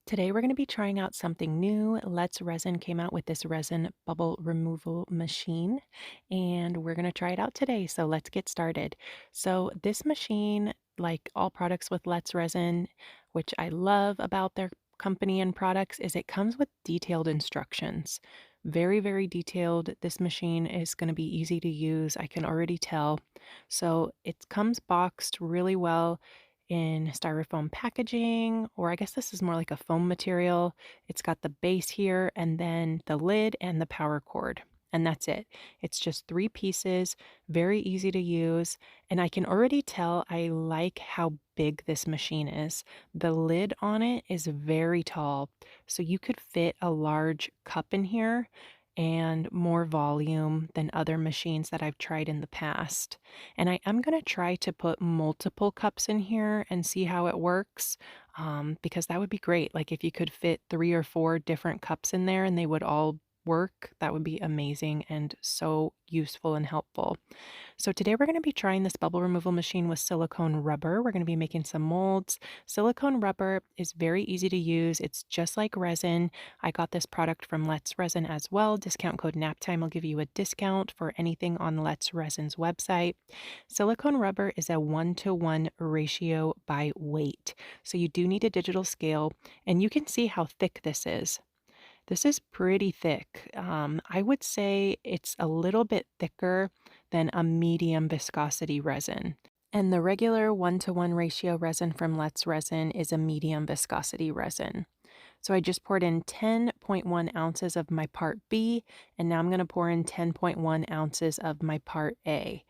Today we're going to be trying out something new. Let's Resin came out with this resin bubble removal machine, and we're going to try it out today. So let's get started. So this machine, like all products with Let's Resin, which I love about their company and products, is it comes with detailed instructions. Very, very detailed. This machine is going to be easy to use. I can already tell. So it comes boxed really well in styrofoam packaging, or I guess this is more like a foam material. It's got the base here and then the lid and the power cord. And that's it. It's just three pieces, very easy to use. And I can already tell I like how big this machine is. The lid on it is very tall, so you could fit a large cup in here and more volume than other machines that I've tried in the past. And I am going to try to put multiple cups in here and see how it works, because that would be great. Like if you could fit 3 or 4 different cups in there and they would all work, that would be amazing and so useful and helpful. So today we're going to be trying this bubble removal machine with silicone rubber. We're going to be making some molds. Silicone rubber is very easy to use. It's just like resin. I got this product from Let's Resin as well. Discount code NAPTIME will give you a discount for anything on Let's Resin's website. Silicone rubber is a 1-to-1 ratio by weight. So you do need a digital scale, and you can see how thick this is. This is pretty thick. I would say it's a little bit thicker than a medium viscosity resin. And the regular 1-to-1 ratio resin from Let's Resin is a medium viscosity resin. So I just poured in 10.1 ounces of my part B, and now I'm going to pour in 10.1 ounces of my part A.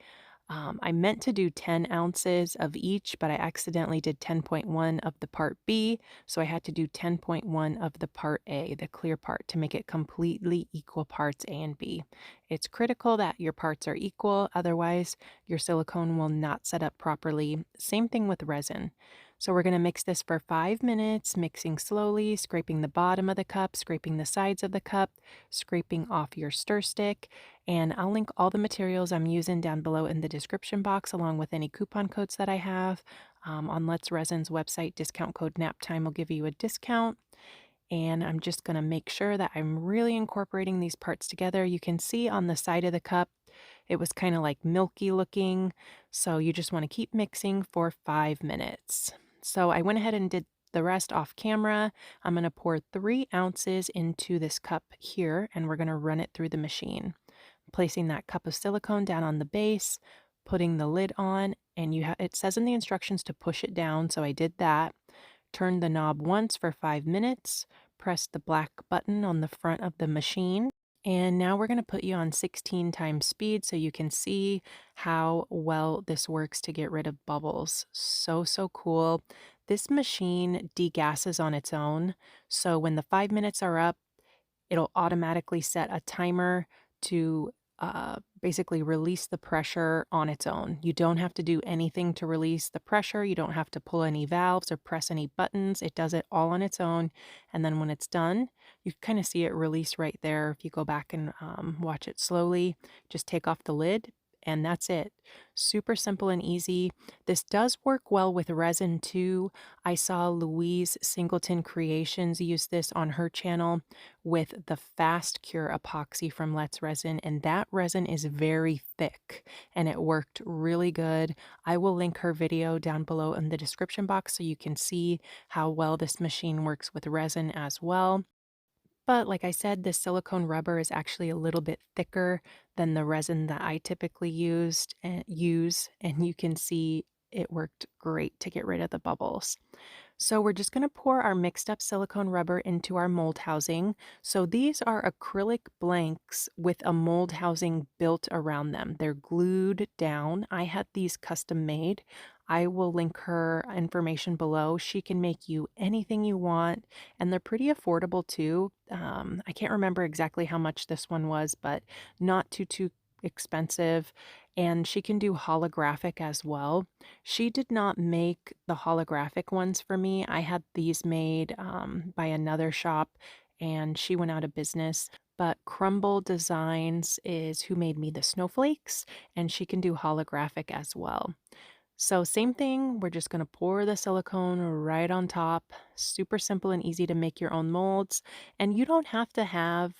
I meant to do 10 ounces of each, but I accidentally did 10.1 of the part B, so I had to do 10.1 of the part A, the clear part, to make it completely equal parts A and B. It's critical that your parts are equal, otherwise your silicone will not set up properly. Same thing with resin. So we're going to mix this for 5 minutes, mixing slowly, scraping the bottom of the cup, scraping the sides of the cup, scraping off your stir stick, and I'll link all the materials I'm using down below in the description box, along with any coupon codes that I have. On Let's Resin's website, discount code NAPTIME will give you a discount. And I'm just going to make sure that I'm really incorporating these parts together. You can see on the side of the cup, it was kind of like milky looking. So you just want to keep mixing for 5 minutes. So I went ahead and did the rest off camera. I'm going to pour 3 ounces into this cup here, and we're going to run it through the machine. Placing that cup of silicone down on the base, putting the lid on, and it says in the instructions to push it down, so I did that. Turn the knob once for 5 minutes, press the black button on the front of the machine, and now we're going to put you on 16 times speed so you can see how well this works to get rid of bubbles. So, so cool. This machine degasses on its own, so when the 5 minutes are up, it'll automatically set a timer to basically release the pressure on its own. You don't have to do anything to release the pressure. You don't have to pull any valves or press any buttons. It does it all on its own. And then when it's done, you kind of see it release right there. If you go back and watch it slowly, just take off the lid. And that's it. Super simple and easy. This does work well with resin too. I saw Louise Singleton Creations use this on her channel with the Fast Cure epoxy from Let's Resin, and that resin is very thick and it worked really good. I will link her video down below in the description box so you can see how well this machine works with resin as well. But like I said, this silicone rubber is actually a little bit thicker than the resin that I typically use, and you can see it worked great to get rid of the bubbles. So we're just going to pour our mixed up silicone rubber into our mold housing. So these are acrylic blanks with a mold housing built around them. They're glued down. I had these custom made. I will link her information below. She can make you anything you want, and they're pretty affordable too. I can't remember exactly how much this one was, but not too expensive. And she can do holographic as well. She did not make the holographic ones for me. I had these made by another shop, and she went out of business. But Crumble Designs is who made me the snowflakes, and she can do holographic as well. So same thing, we're just gonna pour the silicone right on top. Super simple and easy to make your own molds. And you don't have to have,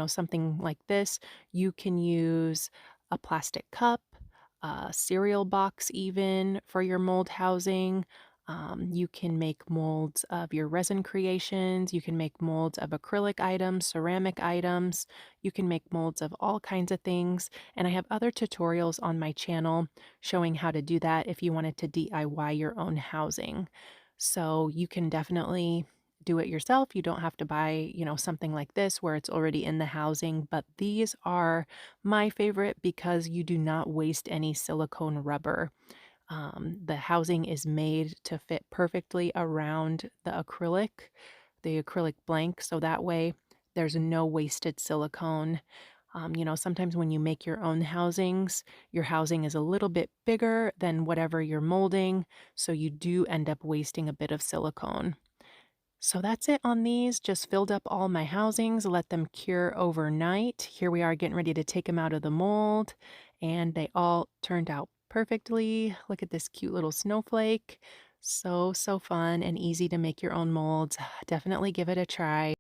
something like this. You can use a plastic cup, a cereal box even for your mold housing. You can make molds of your resin creations. You can make molds of acrylic items, ceramic items. You can make molds of all kinds of things. And I have other tutorials on my channel showing how to do that if you wanted to DIY your own housing. So you can definitely do it yourself. You don't have to buy, something like this where it's already in the housing, but these are my favorite because you do not waste any silicone rubber. The housing is made to fit perfectly around the acrylic blank, so that way there's no wasted silicone. Sometimes when you make your own housings, your housing is a little bit bigger than whatever you're molding, so you do end up wasting a bit of silicone. So that's it on these. Just filled up all my housings, let them cure overnight. Here we are getting ready to take them out of the mold, and they all turned out perfectly. Look at this cute little snowflake. So, so fun and easy to make your own molds. Definitely give it a try.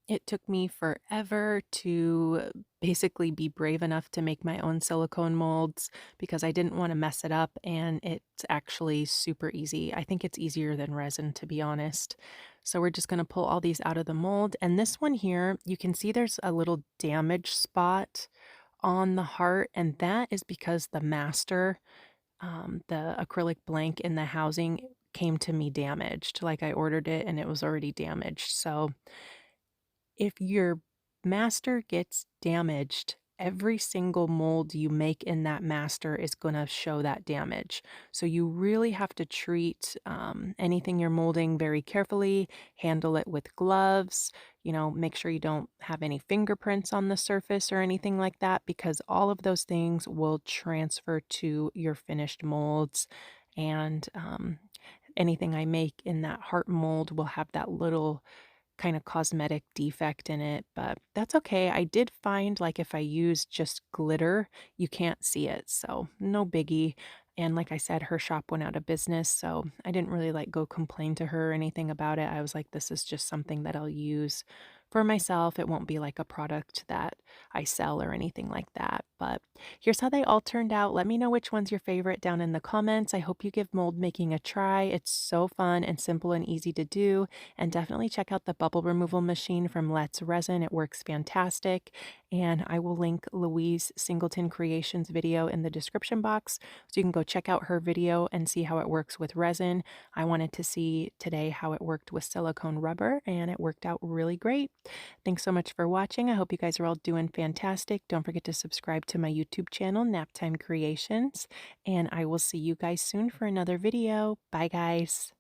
It took me forever to basically be brave enough to make my own silicone molds because I didn't want to mess it up, and it's actually super easy. I think it's easier than resin, to be honest. So we're just going to pull all these out of the mold. And this one here, you can see there's a little damage spot on the heart, and that is because the acrylic blank in the housing came to me damaged. Like I ordered it and it was already damaged. So if your master gets damaged, every single mold you make in that master is going to show that damage. So you really have to treat anything you're molding very carefully, handle it with gloves, make sure you don't have any fingerprints on the surface or anything like that, because all of those things will transfer to your finished molds. And anything I make in that heart mold will have that little kind of cosmetic defect in it, but that's okay. I did find, like, if I use just glitter, you can't see it, so no biggie. And like I said, her shop went out of business, so I didn't really like go complain to her or anything about it. I was like, this is just something that I'll use for myself. It won't be like a product that I sell or anything like that. But here's how they all turned out. Let me know which one's your favorite down in the comments. I hope you give mold making a try. It's so fun and simple and easy to do. And definitely check out the bubble removal machine from Let's Resin. It works fantastic. And I will link Louise Singleton Creations video in the description box so you can go check out her video and see how it works with resin. I wanted to see today how it worked with silicone rubber, and it worked out really great. Thanks so much for watching. I hope you guys are all doing fantastic. Don't forget to subscribe to my YouTube channel, Naptime Creations, and I will see you guys soon for another video. Bye, guys.